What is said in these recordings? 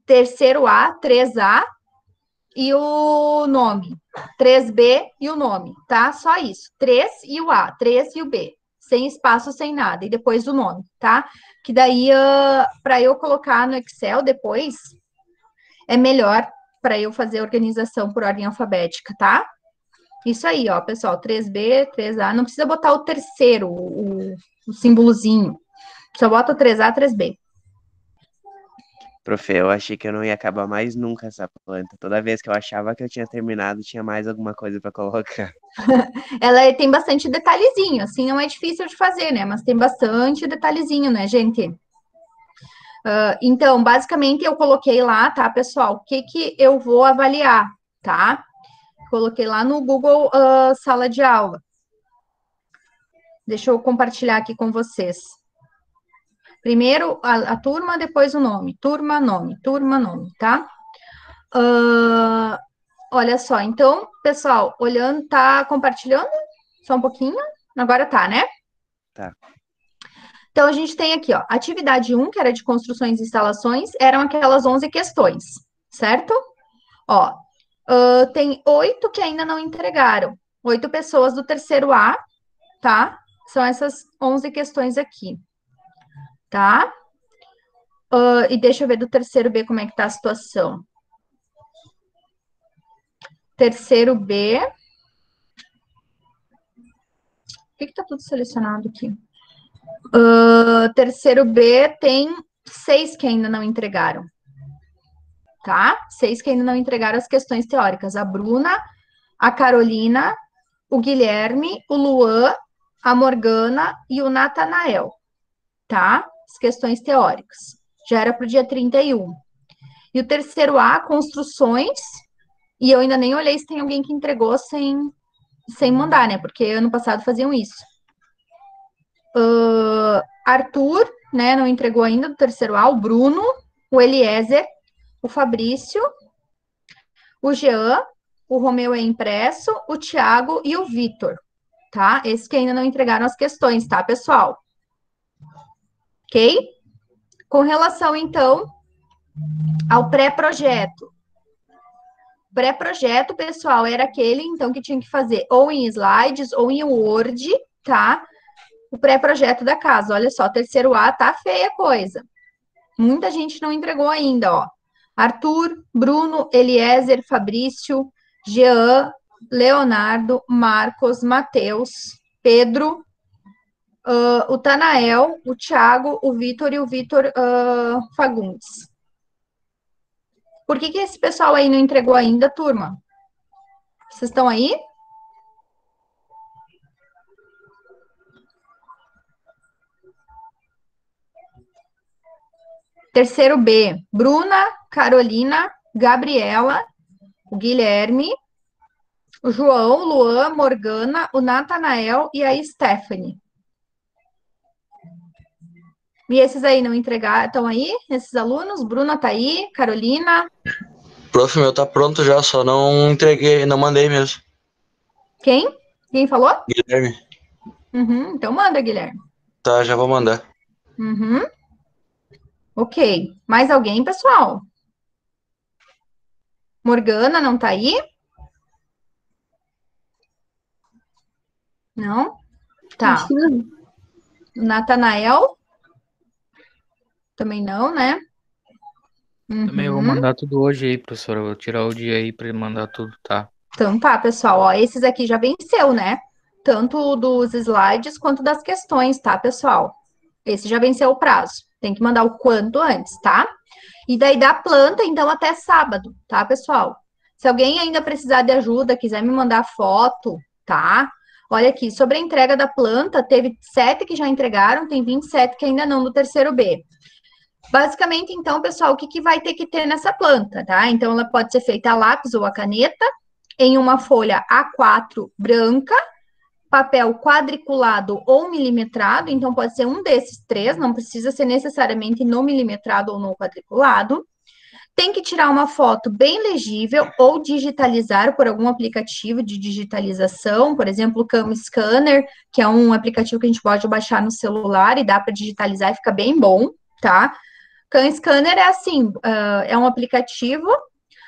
terceiro A, 3A e o nome. 3B e o nome, tá? Só isso. 3 e o A, 3 e o B. Sem espaço, sem nada. E depois o nome, tá? Que daí, para eu colocar no Excel depois, é melhor para eu fazer a organização por ordem alfabética, tá? Isso aí, ó, pessoal. 3B, 3A. Não precisa botar o terceiro, o símbolozinho. Só bota o 3A, 3B. Profe, eu achei que eu não ia acabar mais nunca essa planta. Toda vez que eu achava que eu tinha terminado, tinha mais alguma coisa pra colocar. Ela tem bastante detalhezinho, assim, não é difícil de fazer, né? Mas tem bastante detalhezinho, né, gente? Então, basicamente, eu coloquei lá, tá, pessoal? O que eu vou avaliar, tá? Coloquei lá no Google Sala de Aula. Deixa eu compartilhar aqui com vocês. Primeiro a turma, depois o nome. Turma, nome, tá? Olha só, então, pessoal, olhando, tá compartilhando? Só um pouquinho? Agora tá, né? Tá. Então, a gente tem aqui, ó, atividade 1, que era de construções e instalações, eram aquelas 11 questões, certo? Ó, tem 8 que ainda não entregaram. 8 pessoas do terceiro A, tá? São essas 11 questões aqui, tá? E deixa eu ver do terceiro B como é que tá a situação. Terceiro B. Por que tá tudo selecionado aqui? Terceiro B tem 6 que ainda não entregaram. Tá? 6 que ainda não entregaram as questões teóricas. A Bruna, a Carolina, o Guilherme, o Luan, a Morgana e o Natanael. Tá? As questões teóricas. Já era para o dia 31. E o terceiro A, construções. E eu ainda nem olhei se tem alguém que entregou sem mandar, né? Porque ano passado faziam isso. Arthur, né? Não entregou ainda do terceiro A. O Bruno, o Eliezer, o Fabrício, o Jean, o Romeu é impresso, o Thiago e o Vitor, tá? Esses que ainda não entregaram as questões, tá, pessoal? Ok? Com relação, então, ao pré-projeto. Pré-projeto, pessoal, era aquele, então, que tinha que fazer ou em slides ou em Word, tá? O pré-projeto da casa. Olha só, terceiro A, tá feia a coisa. Muita gente não entregou ainda, ó. Arthur, Bruno, Eliezer, Fabrício, Jean, Leonardo, Marcos, Matheus, Pedro, o Tanael, o Thiago, o Vitor e o Vitor Fagundes. Por que esse pessoal aí não entregou ainda, turma? Vocês estão aí? Terceiro B, Bruna, Carolina, Gabriela, o Guilherme, o João, o Luan, Morgana, o Natanael e a Stephanie. E esses aí não entregaram, estão aí? Esses alunos? Bruna tá aí, Carolina. Prof, meu tá pronto já, só não entreguei, não mandei mesmo. Quem? Quem falou? Guilherme. Uhum, então manda, Guilherme. Tá, já vou mandar. Uhum. Ok. Mais alguém, pessoal? Morgana não tá aí? Não? Tá. Acho que não. Natanael? Também não, né? Também eu vou mandar tudo hoje aí, professora. Eu vou tirar o dia aí pra mandar tudo, tá? Então tá, pessoal. Ó, esses aqui já venceu, né? Tanto dos slides quanto das questões, tá, pessoal? Esse já venceu o prazo. Tem que mandar o quanto antes, tá? E daí da planta, então, até sábado, tá, pessoal? Se alguém ainda precisar de ajuda, quiser me mandar foto, tá? Olha aqui, sobre a entrega da planta, teve 7 que já entregaram, tem 27 que ainda não, do terceiro B. Basicamente, então, pessoal, o que vai ter que ter nessa planta, tá? Então, ela pode ser feita a lápis ou a caneta, em uma folha A4 branca, papel quadriculado ou milimetrado, então pode ser um desses 3, não precisa ser necessariamente no milimetrado ou no quadriculado. Tem que tirar uma foto bem legível ou digitalizar por algum aplicativo de digitalização, por exemplo, o Cam Scanner, que é um aplicativo que a gente pode baixar no celular e dá para digitalizar e fica bem bom, tá? Can Scanner é assim, é um aplicativo,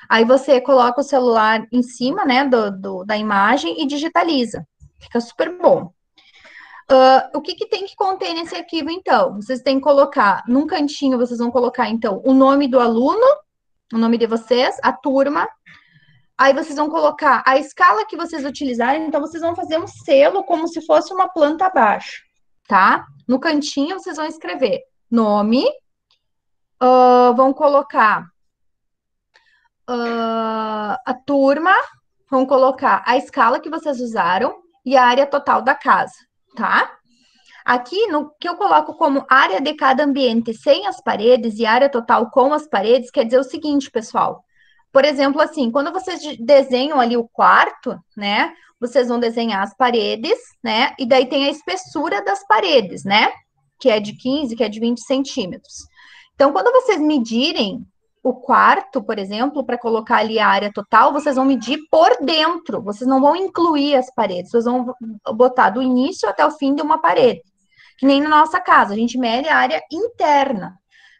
aí você coloca o celular em cima, né, da imagem e digitaliza. Fica super bom. O que tem que conter nesse arquivo, então? Vocês têm que colocar, num cantinho, vocês vão colocar, então, o nome do aluno, o nome de vocês, a turma, aí vocês vão colocar a escala que vocês utilizarem, então vocês vão fazer um selo como se fosse uma planta abaixo, tá? No cantinho, vocês vão escrever nome, vão colocar a turma, vão colocar a escala que vocês usaram e a área total da casa, tá? Aqui, no que eu coloco como área de cada ambiente sem as paredes e área total com as paredes, quer dizer o seguinte, pessoal. Por exemplo, assim, quando vocês desenham ali o quarto, né? Vocês vão desenhar as paredes, né? E daí tem a espessura das paredes, né? Que é de 15, que é de 20 centímetros. Então, quando vocês medirem o quarto, por exemplo, para colocar ali a área total, vocês vão medir por dentro. Vocês não vão incluir as paredes. Vocês vão botar do início até o fim de uma parede. Que nem na nossa casa, a gente mede a área interna,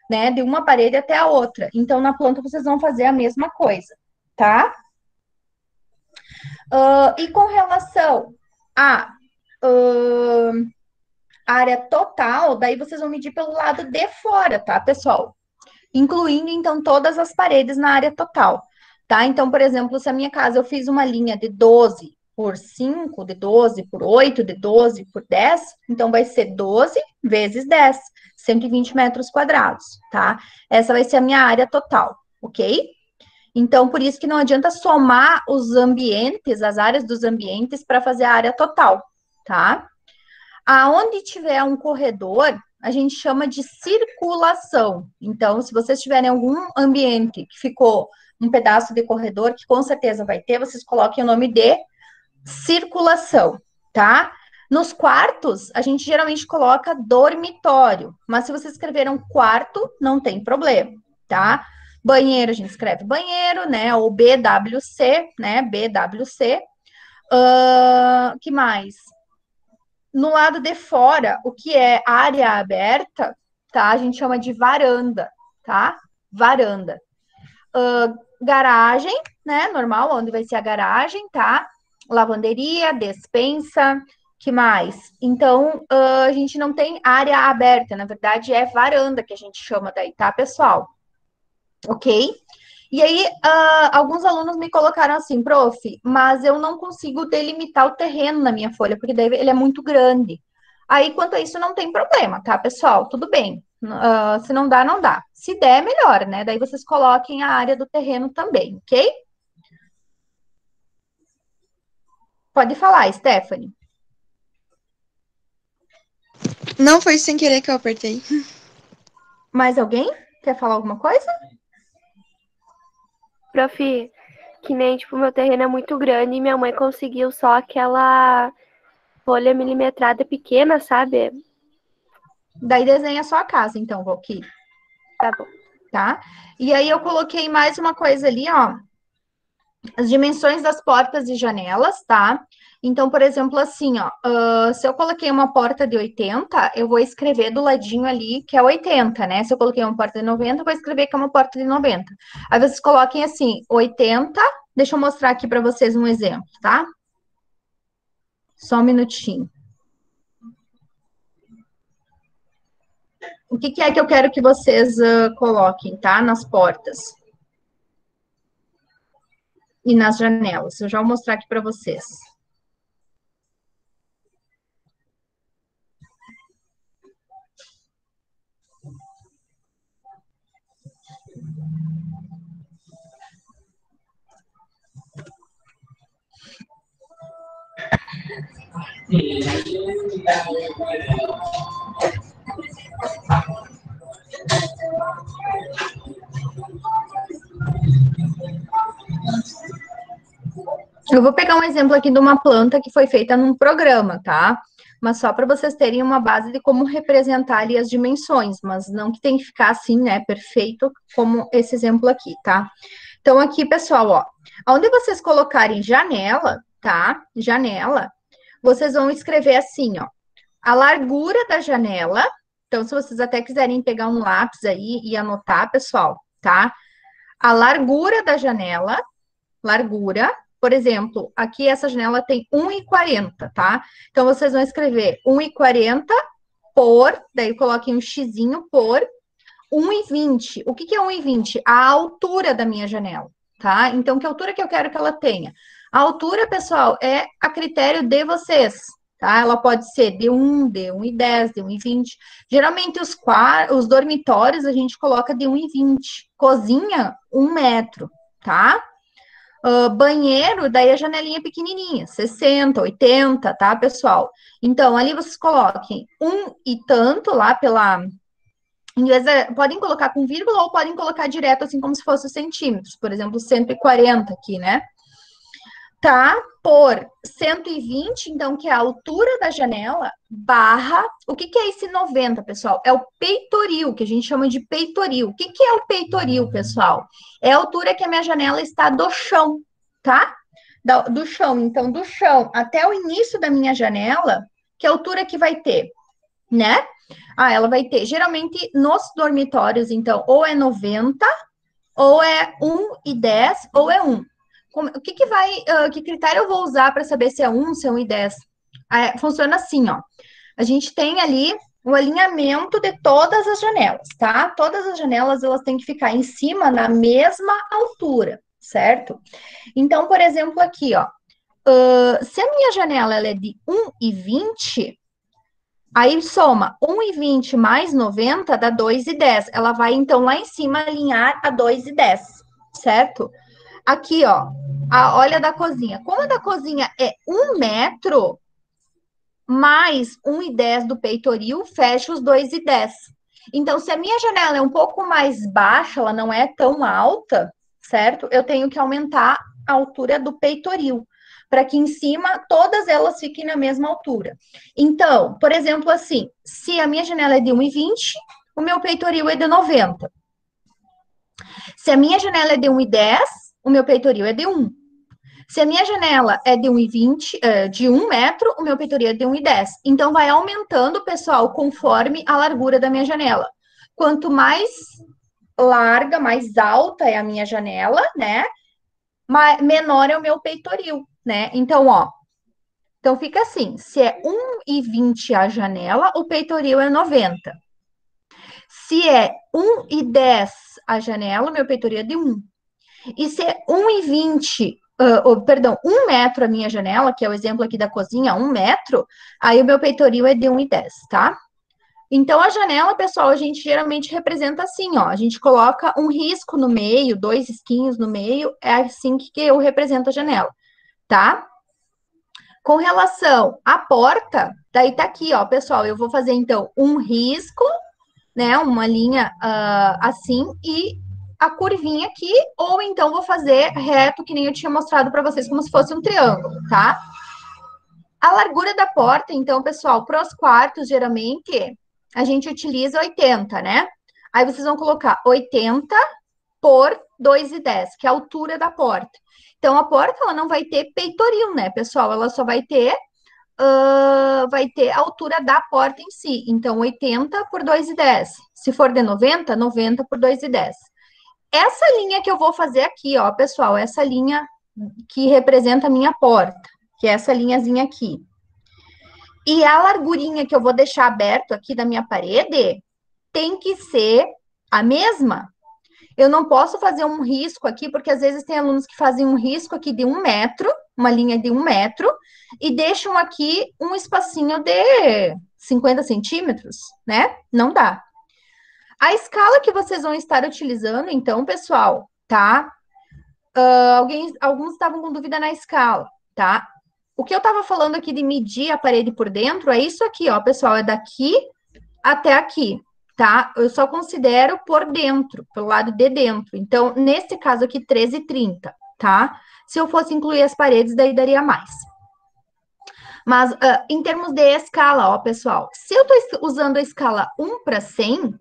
né, de uma parede até a outra. Então, na planta, vocês vão fazer a mesma coisa, tá? E com relação à área total, daí vocês vão medir pelo lado de fora, tá, pessoal? Incluindo, então, todas as paredes na área total, tá? Então, por exemplo, se a minha casa eu fiz uma linha de 12 por 5, de 12 por 8, de 12 por 10, então vai ser 12 vezes 10, 120 metros quadrados, tá? Essa vai ser a minha área total, ok? Então, por isso que não adianta somar os ambientes, as áreas dos ambientes, para fazer a área total, tá? Aonde tiver um corredor, a gente chama de circulação. Então, se vocês tiverem algum ambiente que ficou um pedaço de corredor, que com certeza vai ter, vocês coloquem o nome de circulação, tá? Nos quartos, a gente geralmente coloca dormitório, mas se vocês escreveram quarto, não tem problema, tá? Banheiro, a gente escreve banheiro, né? Ou BWC, né? BWC. Que mais? No lado de fora, o que é área aberta, tá? A gente chama de varanda, tá? Varanda. Garagem, né? Normal, onde vai ser a garagem, tá? Lavanderia, despensa, que mais? Então, a gente não tem área aberta, na verdade é varanda que a gente chama daí, tá, pessoal? Ok? E aí, alguns alunos me colocaram assim, prof, mas eu não consigo delimitar o terreno na minha folha, porque daí ele é muito grande. Aí, quanto a isso, não tem problema, tá, pessoal? Tudo bem. Se não dá, não dá. Se der, melhor, né? Daí vocês coloquem a área do terreno também, ok? Pode falar, Stephanie. Não, foi sem querer que eu apertei. Mais alguém quer falar alguma coisa? Prof, que nem, tipo, meu terreno é muito grande e minha mãe conseguiu só aquela folha milimetrada pequena, sabe? Daí desenha só a casa, então, Valquí. Tá bom. Tá? E aí eu coloquei mais uma coisa ali, ó. As dimensões das portas e janelas, tá? Então, por exemplo, assim, ó, se eu coloquei uma porta de 80, eu vou escrever do ladinho ali que é 80, né? Se eu coloquei uma porta de 90, eu vou escrever que é uma porta de 90. Aí vocês coloquem assim, 80, deixa eu mostrar aqui para vocês um exemplo, tá? Só um minutinho. O que é que eu quero que vocês coloquem, tá? Nas portas e nas janelas. Eu já vou mostrar aqui para vocês. Eu vou pegar um exemplo aqui de uma planta que foi feita num programa, tá? Mas só para vocês terem uma base de como representar ali as dimensões, mas não que tem que ficar assim, né, perfeito, como esse exemplo aqui, tá? Então, aqui, pessoal, ó, onde vocês colocarem janela, tá? Janela, vocês vão escrever assim, ó, a largura da janela, Então, se vocês até quiserem pegar um lápis aí e anotar, pessoal, tá? A largura da janela, por exemplo, aqui essa janela tem 1,40, tá? Então, vocês vão escrever 1,40 por, daí coloquem um xizinho por 1,20. O que é 1,20? A altura da minha janela, tá? Então, que altura que eu quero que ela tenha? A altura, pessoal, é a critério de vocês, tá? Ela pode ser de 1, de 1,10, de 1,20. Geralmente, os dormitórios a gente coloca de 1,20. Cozinha, 1 metro, tá? Banheiro, daí a janelinha pequenininha, 60, 80, tá, pessoal? Então, ali vocês coloquem 1 e tanto lá pela... podem colocar com vírgula ou podem colocar direto, assim, como se fosse centímetros. Por exemplo, 140 aqui, né? Tá? Por 120, então, que é a altura da janela, barra... O que é esse 90, pessoal? É o peitoril, que a gente chama de peitoril. O que é o peitoril, pessoal? É a altura que a minha janela está do chão, tá? Do chão. Então, do chão até o início da minha janela, que altura que vai ter, né? Ela vai ter, geralmente, nos dormitórios, então, ou é 90, ou é 1,10, ou é 1. Que critério eu vou usar para saber se é 1, se é 1,10? Funciona assim, ó. A gente tem ali o alinhamento de todas as janelas, tá? Todas as janelas, elas têm que ficar em cima na mesma altura, certo? Então, por exemplo, aqui, ó. Se a minha janela ela é de 1,20, aí soma 1,20 mais 90 dá 2,10. Ela vai, então, lá em cima alinhar a 2,10, certo? Aqui, ó, olha da cozinha. Como a da cozinha é 1 metro, mais 1,10 do peitoril, fecha os 2,10. Então, se a minha janela é um pouco mais baixa, ela não é tão alta, certo? Eu tenho que aumentar a altura do peitoril, para que em cima todas elas fiquem na mesma altura. Então, por exemplo, assim, se a minha janela é de 1,20, o meu peitoril é de 90. Se a minha janela é de 1,10, o meu peitoril é de 1. Se a minha janela é de 1,20, de 1 metro, o meu peitoril é de 1,10. Então, vai aumentando, pessoal, conforme a largura da minha janela. Quanto mais larga, mais alta é a minha janela, né? Menor é o meu peitoril, né? Então, ó. Então, fica assim. Se é 1,20 a janela, o peitoril é 90. Se é 1,10 a janela, o meu peitoril é de 1. E se é 1,20, 1 metro a minha janela, que é o exemplo aqui da cozinha, 1 metro, aí o meu peitoril é de 1,10, tá? Então, a janela, pessoal, a gente geralmente representa assim, ó. A gente coloca um risco no meio, 2 risquinhos no meio, é assim que eu represento a janela, tá? Com relação à porta, daí tá aqui, ó, pessoal, eu vou fazer, então, um risco, né, uma linha assim, e a curvinha aqui, ou então vou fazer reto, que nem eu tinha mostrado para vocês, como se fosse um triângulo, tá? A largura da porta, então, pessoal, para os quartos, geralmente, a gente utiliza 80, né? Aí vocês vão colocar 80 por 2,10, que é a altura da porta. Então, a porta, ela não vai ter peitoril, né, pessoal? Ela só vai ter a altura da porta em si. Então, 80 por 2,10. Se for de 90, 90 por 2,10. Essa linha que eu vou fazer aqui, ó, pessoal, essa linha que representa a minha porta, que é essa linhazinha aqui. E a largurinha que eu vou deixar aberto aqui da minha parede tem que ser a mesma. Eu não posso fazer um risco aqui, porque às vezes tem alunos que fazem um risco aqui de 1 metro, uma linha de 1 metro, e deixam aqui um espacinho de 50 centímetros, né? Não dá. A escala que vocês vão estar utilizando, então, pessoal, tá? Alguns estavam com dúvida na escala, tá? O que eu estava falando aqui de medir a parede por dentro é isso aqui, ó, pessoal, é daqui até aqui, tá? Eu só considero por dentro, pelo lado de dentro. Então, nesse caso aqui, 13,30, tá? Se eu fosse incluir as paredes, daí daria mais. Mas, em termos de escala, ó, pessoal, se eu estou usando a escala 1 para 100,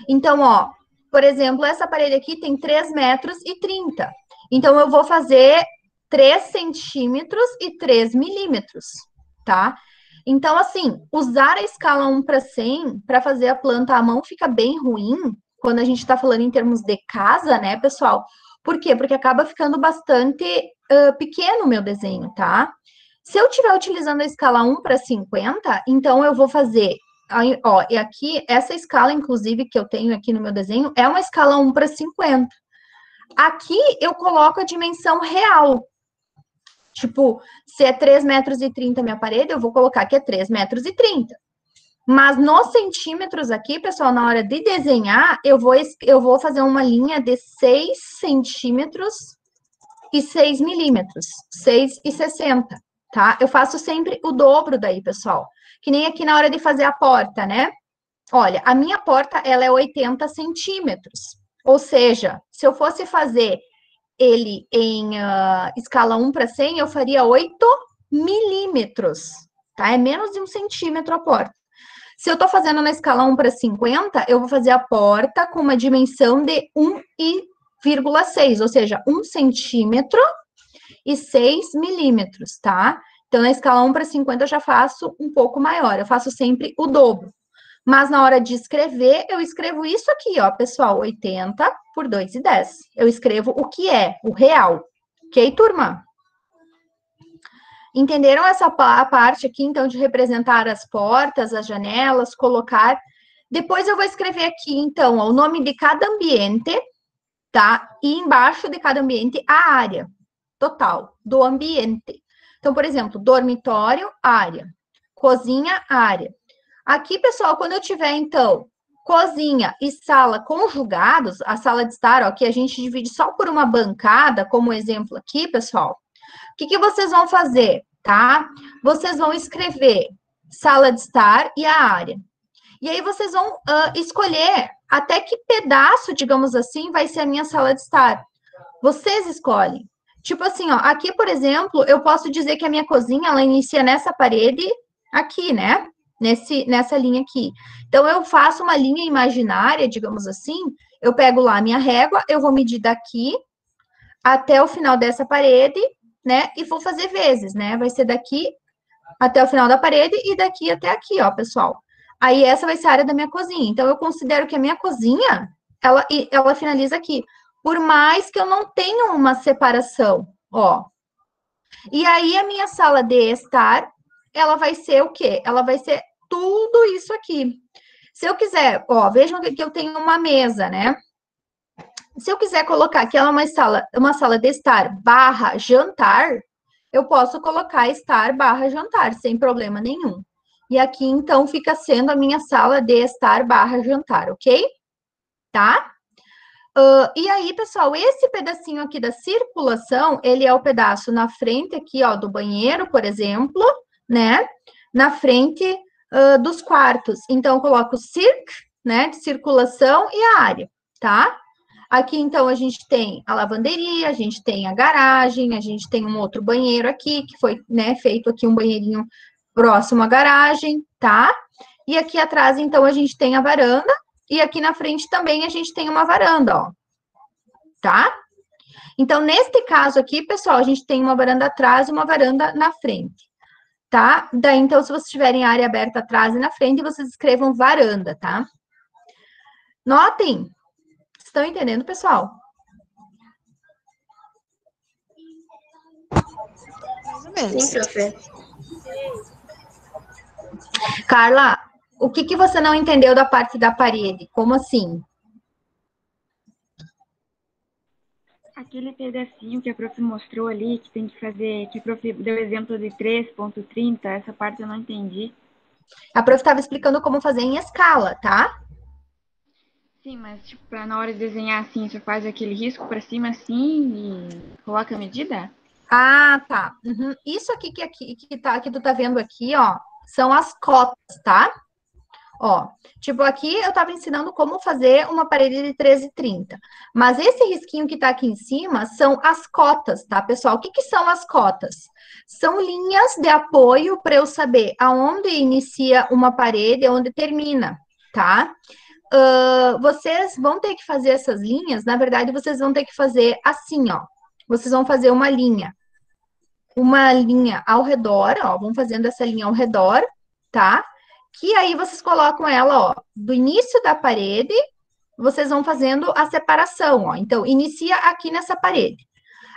então, ó, por exemplo, essa parede aqui tem 3,30 metros. Então, eu vou fazer 3 centímetros e 3 milímetros, tá? Então, assim, usar a escala 1 para 100 para fazer a planta à mão fica bem ruim quando a gente está falando em termos de casa, né, pessoal? Por quê? Porque acaba ficando bastante pequeno o meu desenho, tá? Se eu estiver utilizando a escala 1 para 50, então eu vou fazer, ó, e aqui, essa escala, inclusive, que eu tenho aqui no meu desenho, é uma escala 1 para 50. Aqui eu coloco a dimensão real. Tipo, se é 3,30 metros a minha parede, eu vou colocar que é 3,30 metros. Mas nos centímetros aqui, pessoal, na hora de desenhar, eu vou fazer uma linha de 6 centímetros e 6 milímetros, 6,60, tá? Eu faço sempre o dobro daí, pessoal. Que nem aqui na hora de fazer a porta, né? Olha, a minha porta, ela é 80 centímetros. Ou seja, se eu fosse fazer ele em escala 1 para 100, eu faria 8 milímetros, tá? É menos de 1 centímetro a porta. Se eu tô fazendo na escala 1 para 50, eu vou fazer a porta com uma dimensão de 1,6, ou seja, 1 centímetro e 6 milímetros, tá? Então, na escala 1 para 50, eu já faço um pouco maior, eu faço sempre o dobro. Mas na hora de escrever, eu escrevo isso aqui, ó, pessoal, 80 por 2,10. Eu escrevo o que é, o real. Ok, turma? Entenderam essa parte aqui, então, de representar as portas, as janelas, colocar... Depois eu vou escrever aqui, então, ó, o nome de cada ambiente, tá? E embaixo de cada ambiente, a área total do ambiente. Então, por exemplo, dormitório, área. Cozinha, área. Aqui, pessoal, quando eu tiver, então, cozinha e sala conjugados, a sala de estar, ó, que a gente divide só por uma bancada, como exemplo aqui, pessoal, o que vocês vão fazer, tá? Vocês vão escrever sala de estar e a área. E aí, vocês vão escolher até que pedaço, digamos assim, vai ser a minha sala de estar. Vocês escolhem. Tipo assim, ó, aqui, por exemplo, eu posso dizer que a minha cozinha, ela inicia nessa parede aqui, né? Nessa linha aqui. Então, eu faço uma linha imaginária, digamos assim, eu pego lá a minha régua, eu vou medir daqui até o final dessa parede, né, e vou fazer vezes, né, vai ser daqui até o final da parede e daqui até aqui, ó, pessoal. Aí, essa vai ser a área da minha cozinha. Então, eu considero que a minha cozinha, ela finaliza aqui, por mais que eu não tenha uma separação, ó. E aí, a minha sala de estar, ela vai ser o quê? Ela vai ser tudo isso aqui. Se eu quiser, ó, vejam que eu tenho uma mesa, né? Se eu quiser colocar que ela é uma sala de estar barra jantar, eu posso colocar estar barra jantar, sem problema nenhum. E aqui, então, fica sendo a minha sala de estar barra jantar, ok? Tá? E aí, pessoal, esse pedacinho aqui da circulação, ele é o pedaço na frente aqui, ó, do banheiro, por exemplo, né? Na frente dos quartos. Então, eu coloco circ, né, de circulação e a área, tá? Aqui, então, a gente tem a lavanderia, a gente tem a garagem, a gente tem um outro banheiro aqui, que foi, né, feito aqui um banheirinho próximo à garagem, tá? E aqui atrás, então, a gente tem a varanda, e aqui na frente também a gente tem uma varanda, ó, tá? Então, neste caso aqui, pessoal, a gente tem uma varanda atrás e uma varanda na frente. Tá? Daí, então, se vocês tiverem área aberta atrás e na frente, vocês escrevam varanda, tá? Notem. Estão entendendo, pessoal? Mais ou menos. Sim, profe. Carla, o que você não entendeu da parte da parede? Como assim? Aquele pedacinho que a prof mostrou ali, que tem que fazer, que a prof deu exemplo de 3,30, essa parte eu não entendi. A prof estava explicando como fazer em escala, tá? Sim, mas tipo, na hora de desenhar assim, você faz aquele risco para cima assim e coloca a medida? Ah, tá. Uhum. Isso aqui que tu tá vendo aqui, ó, são as cotas, tá? Ó, tipo, aqui eu tava ensinando como fazer uma parede de 13,30. Mas esse risquinho que tá aqui em cima são as cotas, tá, pessoal? O que são as cotas? São linhas de apoio para eu saber aonde inicia uma parede e onde termina, tá? Vocês vão ter que fazer essas linhas, na verdade, vocês vão ter que fazer assim, ó. Vocês vão fazer uma linha ao redor, ó, vão fazendo essa linha ao redor, tá? Que aí vocês colocam ela, ó, do início da parede, vocês vão fazendo a separação, ó. Então, inicia aqui nessa parede.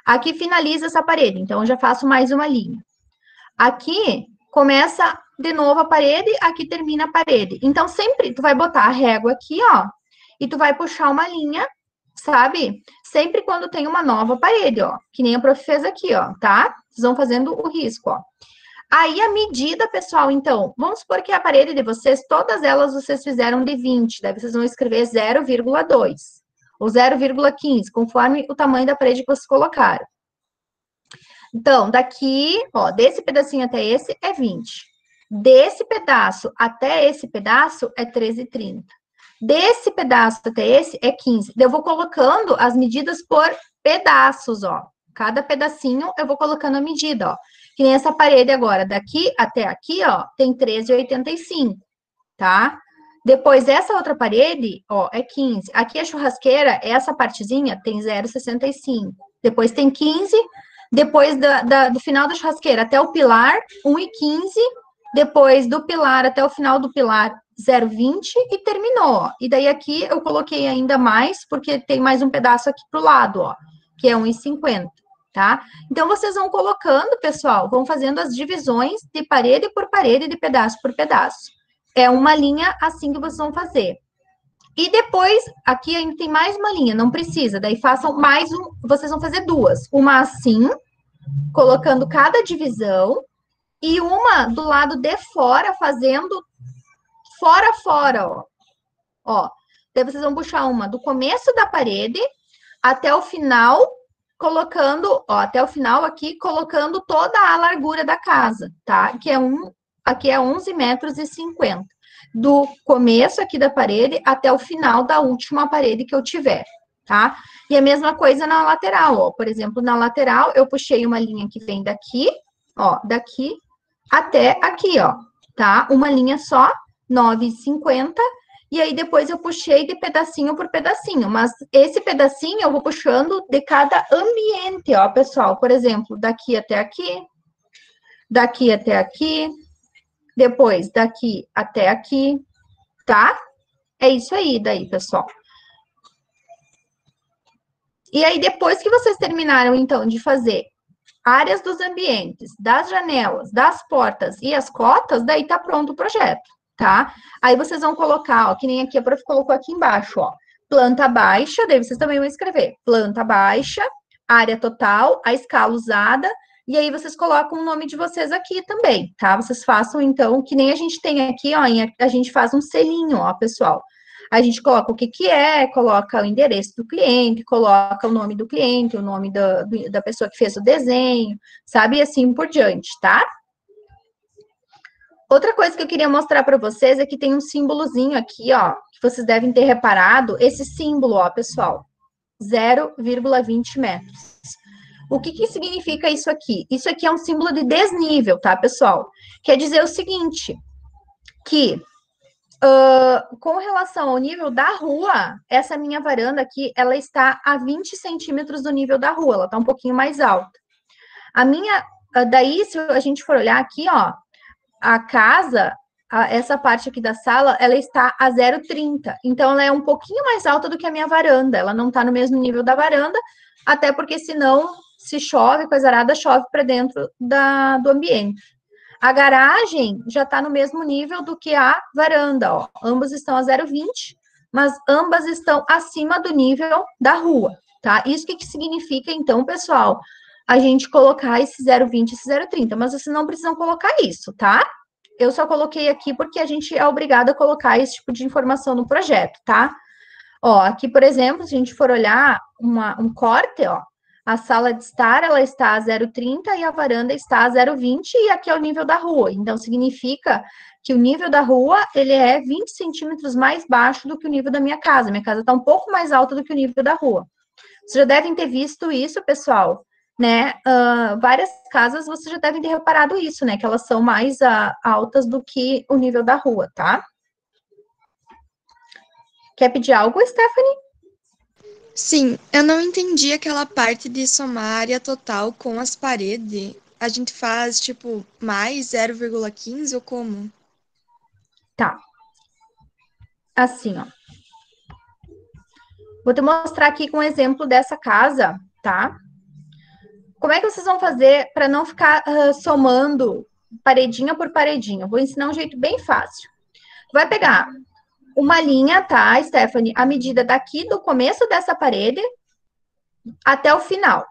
Aqui finaliza essa parede, então eu já faço mais uma linha. Aqui começa de novo a parede, aqui termina a parede. Então, sempre tu vai botar a régua aqui, ó, e tu vai puxar uma linha, sabe? Sempre quando tem uma nova parede, ó, que nem a prof fez aqui, ó, tá? Vocês vão fazendo o risco, ó. Aí, a medida, pessoal, então, vamos supor que a parede de vocês, todas elas vocês fizeram de 20, daí vocês vão escrever 0,2 ou 0,15, conforme o tamanho da parede que vocês colocaram. Então, daqui, ó, desse pedacinho até esse é 20. Desse pedaço até esse pedaço é 13,30. Desse pedaço até esse é 15. Eu vou colocando as medidas por pedaços, ó. Cada pedacinho eu vou colocando a medida, ó. Que nem essa parede agora, daqui até aqui, ó, tem 13,85, tá? Depois, essa outra parede, ó, é 15. Aqui a churrasqueira, essa partezinha, tem 0,65. Depois tem 15. Depois do final da churrasqueira até o pilar, 1,15. Depois do pilar até o final do pilar, 0,20 e terminou, ó. E daí aqui eu coloquei ainda mais, porque tem mais um pedaço aqui pro lado, ó, que é 1,50. Tá? Então, vocês vão colocando, pessoal, vão fazendo as divisões de parede por parede, de pedaço por pedaço. É uma linha assim que vocês vão fazer. E depois, aqui ainda tem mais uma linha, não precisa, daí façam mais um, vocês vão fazer duas. Uma assim, colocando cada divisão, e uma do lado de fora, fazendo fora, ó. Ó, daí vocês vão puxar uma do começo da parede até o final, colocando, ó, até o final aqui, colocando toda a largura da casa, tá? Aqui é 11,50 metros. Do começo aqui da parede até o final da última parede que eu tiver, tá? E a mesma coisa na lateral, ó. Por exemplo, na lateral, eu puxei uma linha que vem daqui, ó, daqui até aqui, ó, tá? Uma linha só, 9,50. E aí, depois eu puxei de pedacinho por pedacinho. Mas esse pedacinho eu vou puxando de cada ambiente, ó, pessoal. Por exemplo, daqui até aqui, daqui até aqui, depois daqui até aqui, tá? É isso aí, daí, pessoal. E aí, depois que vocês terminaram, então, de fazer áreas dos ambientes, das janelas, das portas e as cotas, daí tá pronto o projeto. Tá? Aí vocês vão colocar, ó, que nem aqui a prof colocou aqui embaixo, ó, planta baixa, daí vocês também vão escrever planta baixa, área total, a escala usada, e aí vocês colocam o nome de vocês aqui também, tá? Vocês façam, então, que nem a gente tem aqui, ó, a gente faz um selinho, ó, pessoal. A gente coloca o que é, coloca o endereço do cliente, coloca o nome do cliente, o nome da pessoa que fez o desenho, sabe? E assim por diante, tá? Outra coisa que eu queria mostrar para vocês é que tem um símbolozinho aqui, ó, que vocês devem ter reparado, esse símbolo, ó, pessoal, 0,20 metros. O que significa isso aqui? Isso aqui é um símbolo de desnível, tá, pessoal? Quer dizer o seguinte, que com relação ao nível da rua, essa minha varanda aqui, ela está a 20 centímetros do nível da rua, ela está um pouquinho mais alta. Daí, se a gente for olhar aqui, ó, a casa, essa parte aqui da sala, ela está a 0,30. Então, ela é um pouquinho mais alta do que a minha varanda. Ela não está no mesmo nível da varanda, até porque senão, se chove, coisa arada, chove para dentro do ambiente. A garagem já está no mesmo nível do que a varanda, ó. Ambas estão a 0,20, mas ambas estão acima do nível da rua, tá? Isso que significa, então, pessoal, a gente colocar esse 0,20 e esse 0,30, mas vocês não precisam colocar isso, tá? Eu só coloquei aqui porque a gente é obrigado a colocar esse tipo de informação no projeto, tá? Ó, aqui, por exemplo, se a gente for olhar um corte, ó, a sala de estar, ela está a 0,30 e a varanda está a 0,20 e aqui é o nível da rua. Então, significa que o nível da rua, ele é 20 centímetros mais baixo do que o nível da minha casa. Minha casa está um pouco mais alta do que o nível da rua. Vocês já devem ter visto isso, pessoal, né? Várias casas vocês já devem ter reparado isso, né? Que elas são mais altas do que o nível da rua, tá? Quer pedir algo, Stephanie? Sim, eu não entendi aquela parte de somar a área total com as paredes. A gente faz, tipo, mais 0,15 ou como? Tá. Assim, ó. Vou te mostrar aqui com um exemplo dessa casa, tá? Como é que vocês vão fazer para não ficar somando paredinha por paredinha? Eu vou ensinar um jeito bem fácil. Vai pegar uma linha, tá, Stephanie? A medida daqui do começo dessa parede até o final,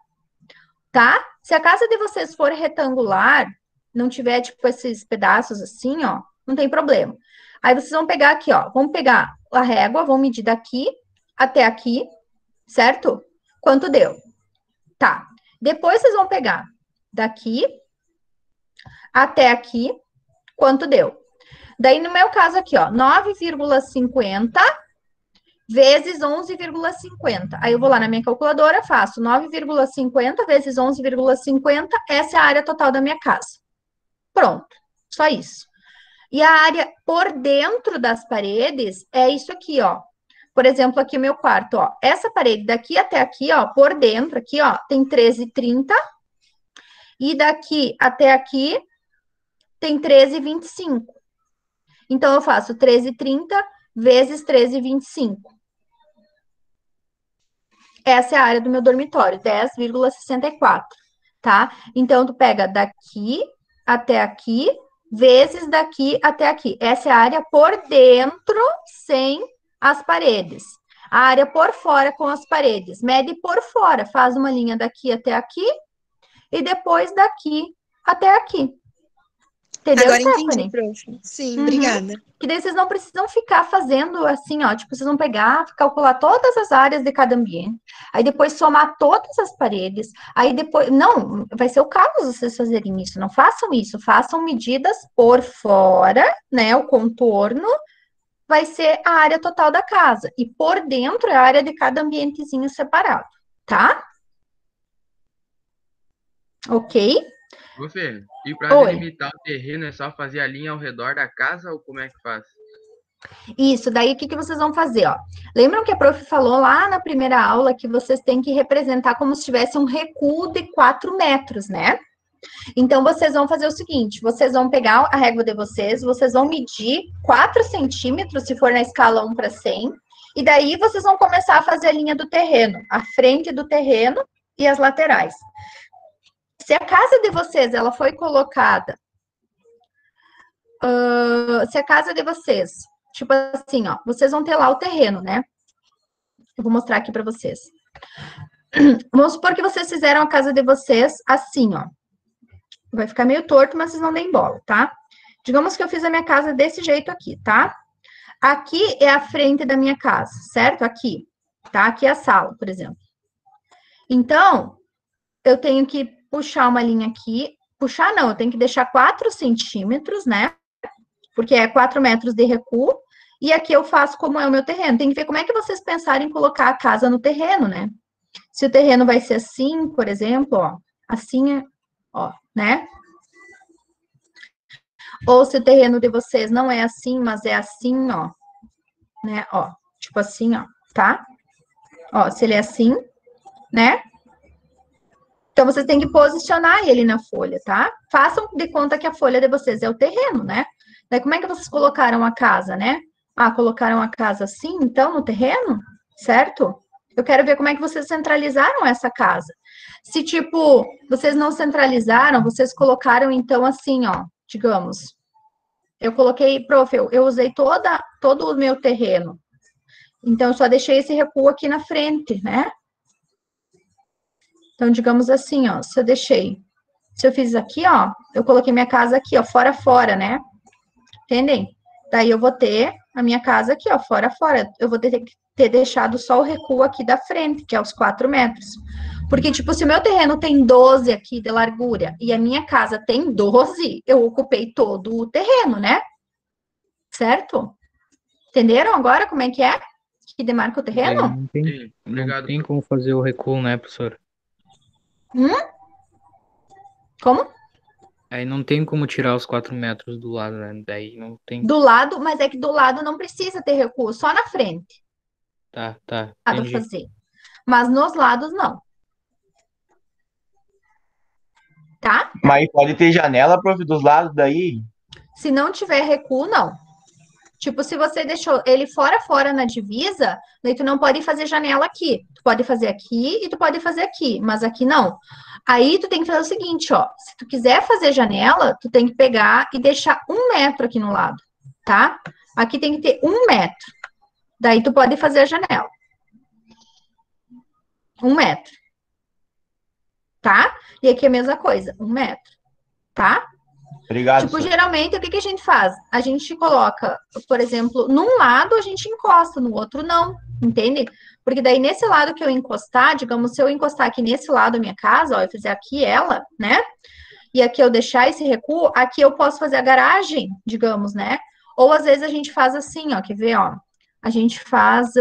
tá? Se a casa de vocês for retangular, não tiver, tipo, esses pedaços assim, ó, não tem problema. Aí vocês vão pegar aqui, ó. Vamos pegar a régua, vamos medir daqui até aqui, certo? Quanto deu? Tá. Depois vocês vão pegar daqui até aqui, quanto deu? Daí, no meu caso aqui, ó, 9,50 vezes 11,50. Aí eu vou lá na minha calculadora, faço 9,50 vezes 11,50, essa é a área total da minha casa. Pronto, só isso. E a área por dentro das paredes é isso aqui, ó. Por exemplo, aqui o meu quarto, ó. Essa parede daqui até aqui, ó, por dentro, aqui, ó, tem 13,30. E daqui até aqui tem 13,25. Então, eu faço 13,30 vezes 13,25. Essa é a área do meu dormitório, 10,64, tá? Então, tu pega daqui até aqui, vezes daqui até aqui. Essa é a área por dentro, sem as paredes. A área por fora com as paredes. Mede por fora, faz uma linha daqui até aqui e depois daqui até aqui. Entendeu, Agora Stephanie? entendi, prof. Sim, obrigada. Que daí vocês não precisam ficar fazendo assim, ó. Tipo, vocês vão pegar, calcular todas as áreas de cada ambiente. Aí depois somar todas as paredes. Aí depois. Não, vai ser o caos vocês fazerem isso. Não façam isso. Façam medidas por fora, né? O contorno vai ser a área total da casa. E por dentro é a área de cada ambientezinho separado, tá? Ok? Você, e para Oi. delimitar o terreno é só fazer a linha ao redor da casa ou como é que faz? Isso, daí o que vocês vão fazer, ó? Lembram que a prof falou lá na primeira aula que vocês têm que representar como se tivesse um recuo de 4 metros, né? Então, vocês vão fazer o seguinte, vocês vão pegar a régua de vocês vão medir 4 centímetros, se for na escala 1 para 100, e daí vocês vão começar a fazer a linha do terreno, a frente do terreno e as laterais. Se a casa de vocês, ela foi colocada, se a casa de vocês, tipo assim, ó, vocês vão ter lá o terreno, né? Eu vou mostrar aqui para vocês. Vamos supor que vocês fizeram a casa de vocês assim, ó. Vai ficar meio torto, mas vocês não deem bola, tá? Digamos que eu fiz a minha casa desse jeito aqui, tá? Aqui é a frente da minha casa, certo? Aqui, tá? Aqui é a sala, por exemplo. Então, eu tenho que puxar uma linha aqui. Puxar não, eu tenho que deixar 4 centímetros, né? Porque é 4 metros de recuo. E aqui eu faço como é o meu terreno. Tem que ver como é que vocês pensaram em colocar a casa no terreno, né? Se o terreno vai ser assim, por exemplo, ó. Assim, ó, né? Ou se o terreno de vocês não é assim, mas é assim, ó. Né? Ó, tipo assim, ó, tá? Ó, se ele é assim, né? Então, vocês têm que posicionar ele na folha, tá? Façam de conta que a folha de vocês é o terreno, né? Daí, como é que vocês colocaram a casa, né? Ah, colocaram a casa assim, então, no terreno? Certo? Eu quero ver como é que vocês centralizaram essa casa. Se, tipo, vocês não centralizaram, vocês colocaram, então, assim, ó, digamos. Eu coloquei, prof, eu usei todo o meu terreno. Então, eu só deixei esse recuo aqui na frente, né? Então, digamos assim, ó, se eu fiz aqui, ó, eu coloquei minha casa aqui, ó, fora, né? Entendem? Daí eu vou ter a minha casa aqui, ó, fora. Eu vou ter que ter deixado só o recuo aqui da frente, que é os 4 metros. Porque, tipo, se o meu terreno tem 12 aqui de largura e a minha casa tem 12, eu ocupei todo o terreno, né? Certo? Entenderam agora como é? Que demarca o terreno? Não tem, Sim, obrigado. não tem como fazer o recuo, né, professor? Como? Aí não tem como tirar os 4 metros do lado, né? Daí não tem. Do lado, mas é que do lado não precisa ter recuo, só na frente Tá, dá pra entendi. fazer. Mas nos lados, não. Tá? Mas pode ter janela, prof, dos lados daí? Se não tiver recuo, não. Tipo, se você deixou ele fora na divisa, daí tu não pode fazer janela aqui. Tu pode fazer aqui e tu pode fazer aqui, mas aqui não. Aí tu tem que fazer o seguinte, ó. Se tu quiser fazer janela, tu tem que pegar e deixar 1 metro aqui no lado, tá? Aqui tem que ter 1 metro. Daí tu pode fazer a janela. 1 metro. Tá? E aqui é a mesma coisa, 1 metro. Tá? Obrigado, Tipo, senhor. geralmente, o que a gente faz? A gente coloca, por exemplo, num lado a gente encosta, no outro não, entende? Porque daí, nesse lado que eu encostar, digamos, se eu encostar aqui nesse lado da minha casa, ó, eu fizer aqui ela, né? E aqui eu deixar esse recuo, aqui eu posso fazer a garagem, digamos, né? Ou às vezes a gente faz assim, ó, quer ver, ó? A gente faz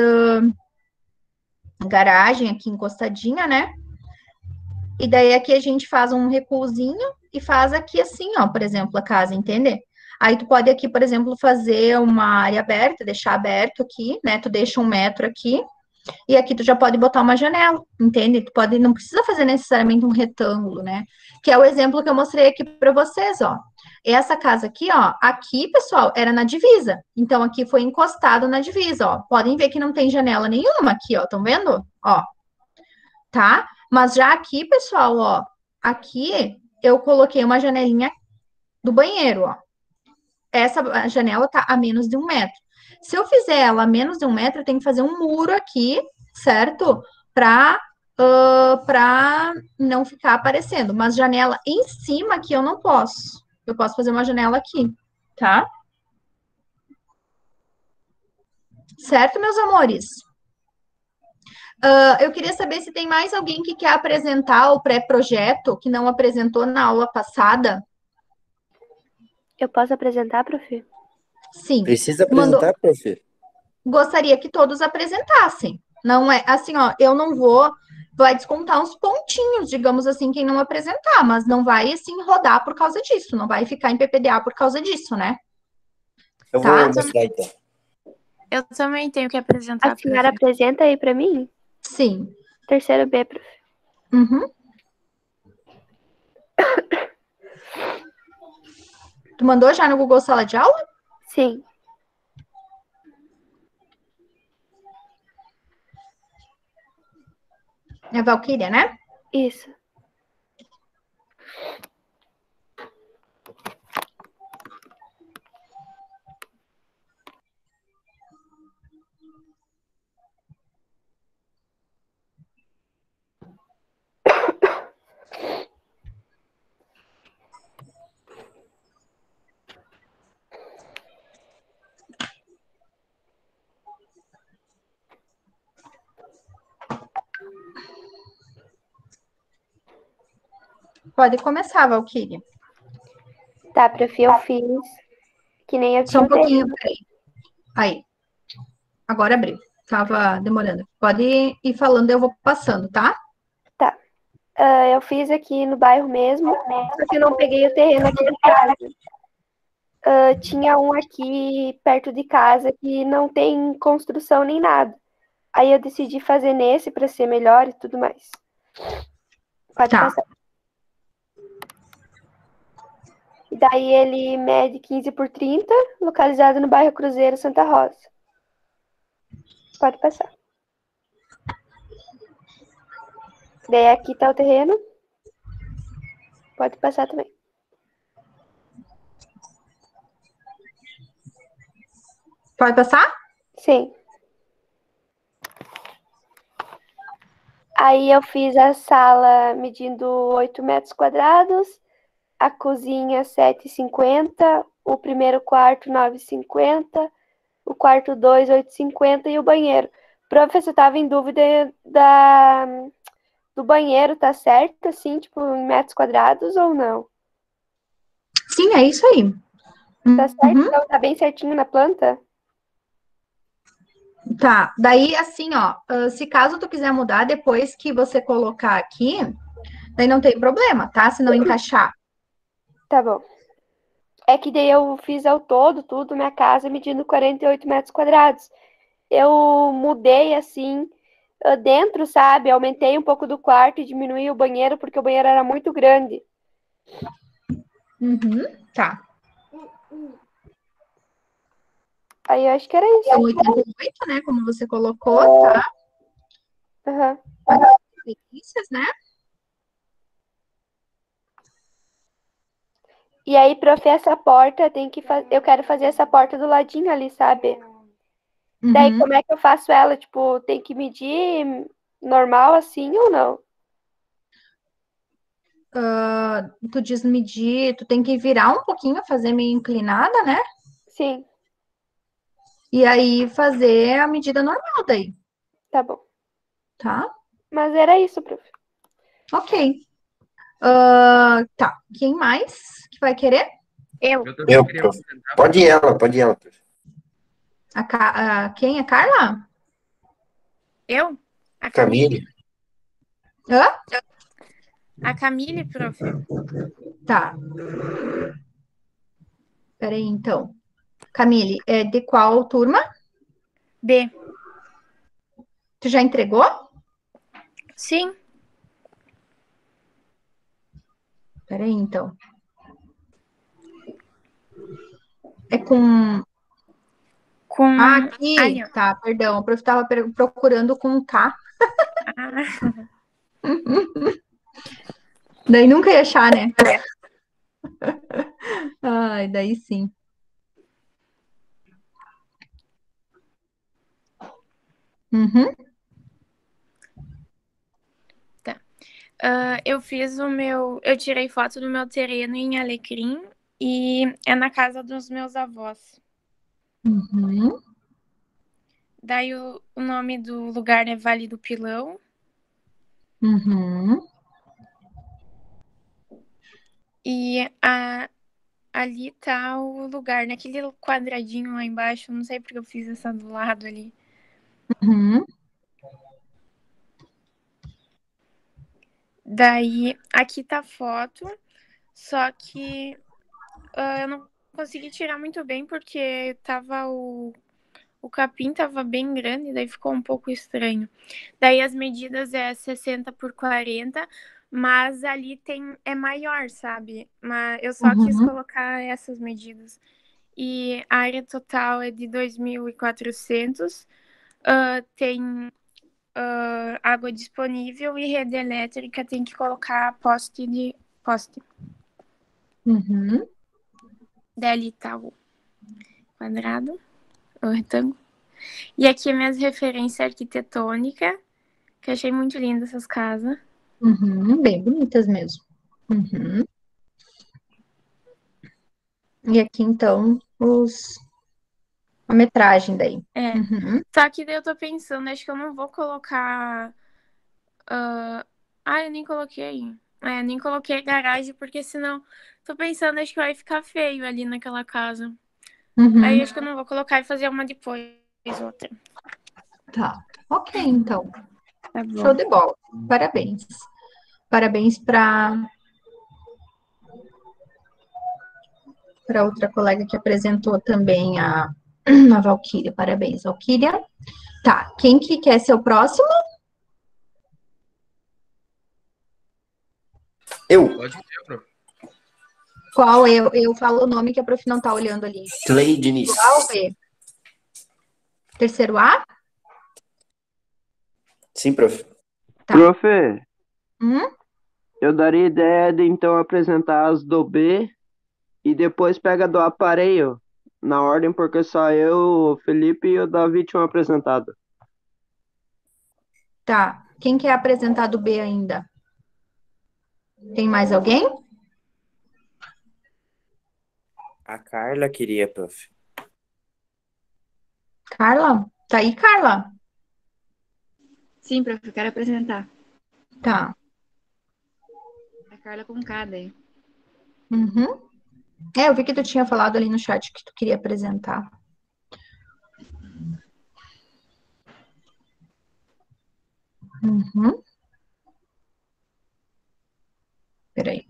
garagem aqui encostadinha, né? E daí aqui a gente faz um recuozinho e faz aqui assim, ó, por exemplo, a casa, entende? Aí tu pode aqui, por exemplo, fazer uma área aberta, deixar aberto aqui, né? Tu deixa 1 metro aqui, e aqui tu já pode botar uma janela, entende? Tu pode, não precisa fazer necessariamente um retângulo, né? Que é o exemplo que eu mostrei aqui para vocês, ó. Essa casa aqui, ó, aqui, pessoal, era na divisa. Então, aqui foi encostado na divisa, ó. Podem ver que não tem janela nenhuma aqui, ó. Estão vendo? Ó. Tá? Mas já aqui, pessoal, ó. Aqui, eu coloquei uma janelinha do banheiro, ó. Essa janela tá a menos de 1 metro. Se eu fizer ela a menos de 1 metro, eu tenho que fazer um muro aqui, certo? Para não ficar aparecendo. Mas janela em cima aqui eu não posso. Eu posso fazer uma janela aqui, tá? Certo, meus amores? Eu queria saber se tem mais alguém que quer apresentar o pré-projeto que não apresentou na aula passada. Eu posso apresentar, prof? Sim. Precisa apresentar, prof? Gostaria que todos apresentassem. Não é assim, ó, eu não vou, vai descontar uns pontinhos, digamos assim, quem não apresentar, mas não vai, assim, rodar por causa disso, não vai ficar em PPDA por causa disso, né? Eu vou mostrar, então. Eu também tenho que apresentar. A senhora apresenta aí para mim? Sim. Terceiro B, prof. Uhum. Tu mandou já no Google Sala de Aula? Sim. É Valquíria, né? Isso. Pode começar, Valquíria. Tá, prof, eu fiz que nem eu tinha. Só um pouquinho, peraí. Aí. Agora abriu. Tava demorando. Pode ir falando, eu vou passando, tá? Tá. Eu fiz aqui no bairro mesmo, só que eu não peguei o terreno aqui de casa. Tinha um aqui perto de casa que não tem construção nem nada. Aí eu decidi fazer nesse para ser melhor e tudo mais. Pode passar. E daí ele mede 15 por 30, localizado no bairro Cruzeiro, Santa Rosa. Pode passar. Daí aqui tá o terreno. Pode passar também. Pode passar? Sim. Aí eu fiz a sala medindo 8 metros quadrados, a cozinha 7,50, o primeiro quarto 9,50, o quarto 2, 8,50 e o banheiro. Professor, estava em dúvida do banheiro, tá certo, assim, tipo, em metros quadrados ou não? Sim, é isso aí. Tá certo? Então tá bem certinho na planta? Tá, daí assim, ó, se caso tu quiser mudar depois que você colocar aqui, daí não tem problema, tá? Se não encaixar. Tá bom. É que daí eu fiz ao todo, tudo, minha casa, medindo 48 metros quadrados. Eu mudei, assim, dentro, sabe? Aumentei um pouco do quarto e diminuí o banheiro, porque o banheiro era muito grande. Tá. Aí eu acho que era isso. São 88, né? Como você colocou, tá? Aham. Delícias, né? E aí, prof, essa porta tem que fazer. Eu quero fazer essa porta do ladinho ali, sabe? Daí, Uhum. como é que eu faço ela? Tipo, tem que medir normal assim ou não? Tu diz medir, tu tem que virar um pouquinho, fazer meio inclinada, né? Sim, E aí fazer a medida normal daí, tá bom. tá? Mas era isso, prof. Ok. Tá. Quem mais que vai querer? Eu. Eu também Eu, queria prof. apresentar. Pode ir ela, prof. Quem? A Carla? Eu? A Camille. Camille? Hã? A Camille, prof. Tá. Peraí, então. Camille, é de qual turma? B. Tu já entregou? Sim. Peraí, então. É com. Com. Aqui. Ali, ó. Tá, perdão. O prof estava procurando com K. Ah, Daí nunca ia achar, né? Ai, daí sim. Uhum. eu fiz o meu. Eu tirei foto do meu terreno em Alecrim e é na casa dos meus avós. Uhum. Daí o nome do lugar é Vale do Pilão. Uhum. E ali tá o lugar, naquele quadradinho lá embaixo. Não sei porque eu fiz essa do lado ali. Uhum. Daí aqui tá a foto, só que eu não consegui tirar muito bem porque tava o capim tava bem grande, daí ficou um pouco estranho. Daí as medidas é 60 por 40, mas ali é maior, sabe? Mas eu só quis Uhum. colocar essas medidas. E a área total é de 2.400. Tem água disponível e rede elétrica tem que colocar poste. Uhum. Daí ali tá o quadrado, o retângulo. E aqui minhas referências arquitetônicas, que eu achei muito linda essas casas. Uhum. Bem bonitas mesmo. Uhum. E aqui, então, a metragem daí. É. Uhum. Só que daí eu tô pensando, acho que eu não vou colocar. Eu nem coloquei. Nem coloquei garagem, porque senão. Tô pensando, acho que vai ficar feio ali naquela casa. Aí Uhum. acho que eu não vou colocar e fazer uma depois, outra. Tá. Ok, então. Tá bom. Show de bola. Parabéns. Parabéns para outra colega que apresentou também a Valquíria. Parabéns, Valquíria. Tá. Quem que quer ser o próximo? Eu, Pode ser, prof. Qual? Eu falo o nome que a prof não tá olhando ali. Clay Diniz. Qual B? Terceiro A? Sim, prof. Tá. Prof, Hum? eu daria ideia de então apresentar as do B e depois pega do aparelho na ordem, porque só eu, o Felipe e o Davi tinham apresentado. Tá. Quem quer apresentar do B ainda? Tem mais alguém? A Carla queria, prof. Carla? Tá aí, Carla? Sim, prof, eu quero apresentar. Tá. A Carla com K daí. Uhum. Eu vi que tu tinha falado ali no chat que tu queria apresentar. Uhum. Peraí.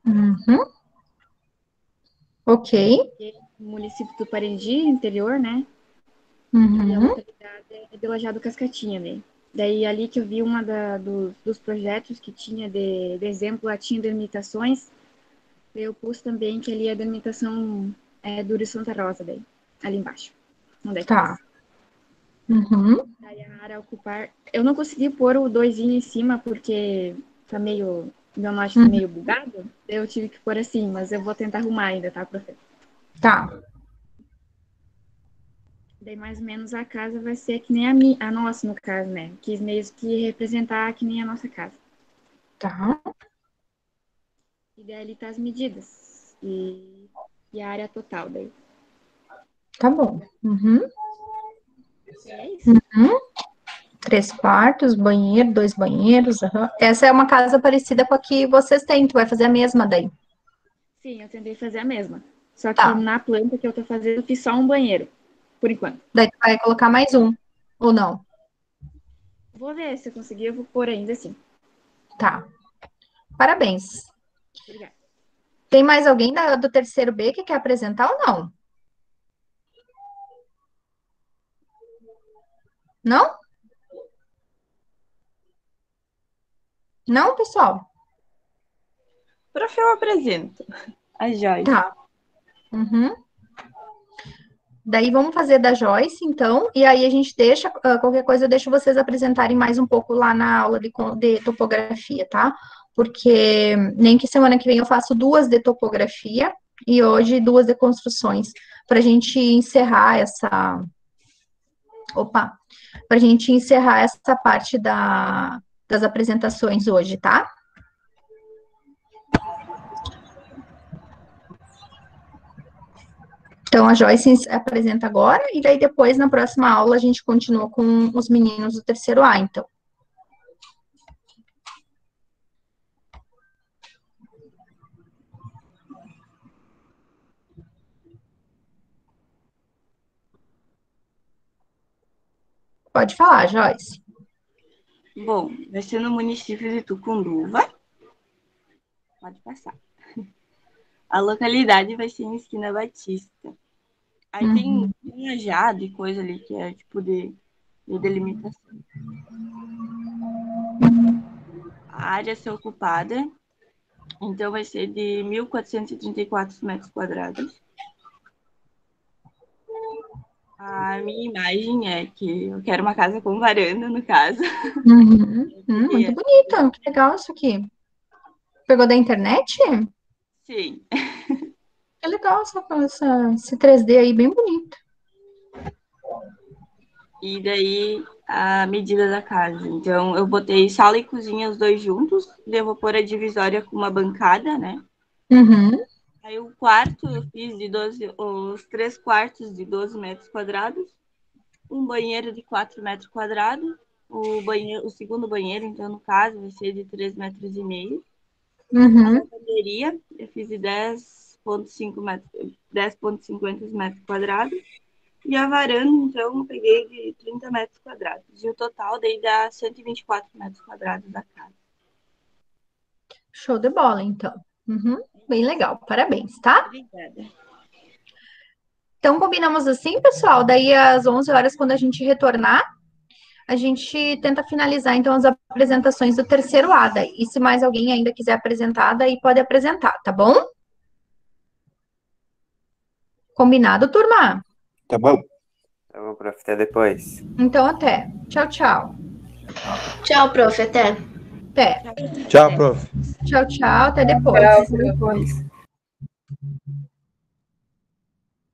Uhum. Ok. Município do Parendi, interior, né? E a Uhum. localidade é de Lajeado Cascatinha, né? Daí ali que eu vi dos projetos que tinha de exemplo, lá tinha delimitações Eu pus também que ali a delimitação é Duro e Santa Rosa, daí, ali embaixo. Onde é que Tá. Uhum. daí a área a ocupar. Eu não consegui pôr o 2 em cima porque tá meio. Meu note tá meio bugado. Eu tive que pôr assim, mas eu vou tentar arrumar ainda, tá, profe? Tá. Daí mais ou menos a casa vai ser que nem a nossa, no caso, né? Quis meio que representar que nem a nossa casa. Tá. E daí ali tá as medidas. E a área total daí. Tá bom. Uhum. É isso. Uhum. 3 quartos, banheiro, 2 banheiros. Uhum. Essa é uma casa parecida com a que vocês têm. Tu vai fazer a mesma daí. Sim, eu tentei fazer a mesma. Só que Tá. na planta que eu tô fazendo, eu fiz só um banheiro. Por enquanto. Daí tu vai colocar mais um. Ou não? Vou ver se eu conseguir, eu vou pôr ainda assim. Tá. Parabéns. Obrigada. Tem mais alguém do terceiro B que quer apresentar ou não? Não? Não, pessoal? Prof, eu apresento. A Joyce. Tá. Uhum. Daí vamos fazer da Joyce, então, e aí a gente deixa, qualquer coisa eu deixo vocês apresentarem mais um pouco lá na aula de topografia, tá? Porque nem que semana que vem eu faço 2 de topografia e hoje 2 de construções, para a gente encerrar essa. Opa! Para a gente encerrar essa parte das apresentações hoje, tá? Então, a Joyce se apresenta agora, e daí depois, na próxima aula, a gente continua com os meninos do terceiro A, então. Pode falar, Joyce. Bom, vai ser no município de Tucunduva. Pode passar. A localidade vai ser em Esquina Batista. Aí tem um lajeado e coisa ali que é tipo de delimitação. A área a ser ocupada, então vai ser de 1.434 metros quadrados. A minha imagem é que eu quero uma casa com varanda, no caso. Muito bonita, que legal isso aqui. Pegou da internet? Sim. Que legal esse 3D aí, bem bonito. E daí a medida da casa. Então eu botei sala e cozinha os dois juntos. Daí eu vou pôr a divisória com uma bancada, né? Aí o quarto eu fiz os 3 quartos de 12 metros quadrados. Um banheiro de 4 metros quadrados. O segundo banheiro, então, no caso, vai ser de 3,5 metros. A lavanderia, eu fiz de 10,50 metros quadrados. E a varanda, então, eu peguei de 30 metros quadrados. E o total daí dá 124 metros quadrados da casa. Show de bola, então. Bem legal, parabéns, tá? Obrigada. Então, combinamos assim, pessoal. Daí, às 11 horas, quando a gente retornar, a gente tenta finalizar, então, as apresentações do terceiro A. Daí. E se mais alguém ainda quiser apresentar, daí pode apresentar, tá bom? Combinado, turma? Tá bom. Tá bom, prof. Até depois. Então, até. Tchau, tchau. Tchau, prof. Até. Até. Tchau, prof. Tchau, tchau. Até depois. Tchau, até depois.